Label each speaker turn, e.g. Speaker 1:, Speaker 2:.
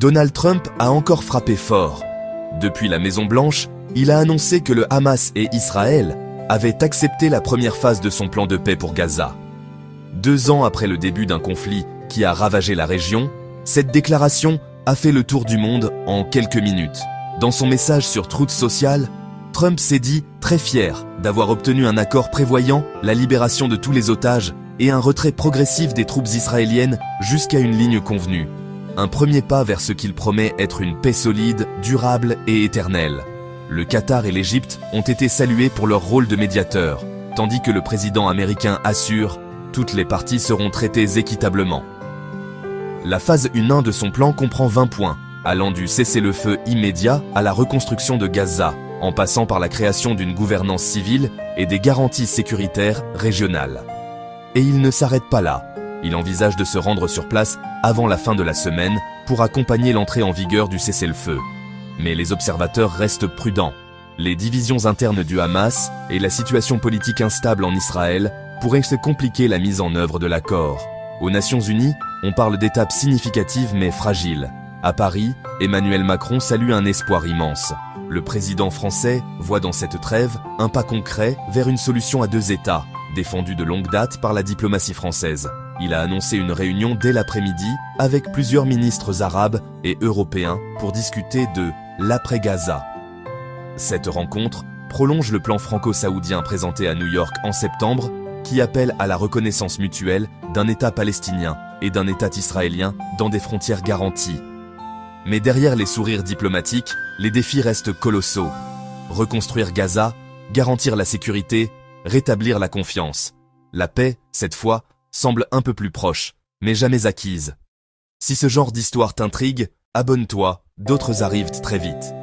Speaker 1: Donald Trump a encore frappé fort. Depuis la Maison-Blanche, il a annoncé que le Hamas et Israël avaient accepté la première phase de son plan de paix pour Gaza. 2 ans après le début d'un conflit qui a ravagé la région, cette déclaration a fait le tour du monde en quelques minutes. Dans son message sur Truth Social, Trump s'est dit très fier d'avoir obtenu un accord prévoyant la libération de tous les otages et un retrait progressif des troupes israéliennes jusqu'à une ligne convenue. Un premier pas vers ce qu'il promet être une paix solide, durable et éternelle. Le Qatar et l'Égypte ont été salués pour leur rôle de médiateur, tandis que le président américain assure « toutes les parties seront traitées équitablement ». La phase 1 de son plan comprend 20 points, allant du cessez-le-feu immédiat à la reconstruction de Gaza, en passant par la création d'une gouvernance civile et des garanties sécuritaires régionales. Et il ne s'arrête pas là. Il envisage de se rendre sur place avant la fin de la semaine pour accompagner l'entrée en vigueur du cessez-le-feu. Mais les observateurs restent prudents. Les divisions internes du Hamas et la situation politique instable en Israël pourraient se compliquer la mise en œuvre de l'accord. Aux Nations Unies, on parle d'étapes significatives mais fragiles. À Paris, Emmanuel Macron salue un espoir immense. Le président français voit dans cette trêve un pas concret vers une solution à 2 États, défendue de longue date par la diplomatie française. Il a annoncé une réunion dès l'après-midi avec plusieurs ministres arabes et européens pour discuter de l'après-Gaza. Cette rencontre prolonge le plan franco-saoudien présenté à New York en septembre, qui appelle à la reconnaissance mutuelle d'un État palestinien et d'un État israélien dans des frontières garanties. Mais derrière les sourires diplomatiques, les défis restent colossaux. Reconstruire Gaza, garantir la sécurité, rétablir la confiance. La paix, cette fois, semble un peu plus proche, mais jamais acquise. Si ce genre d'histoire t'intrigue, abonne-toi, d'autres arrivent très vite.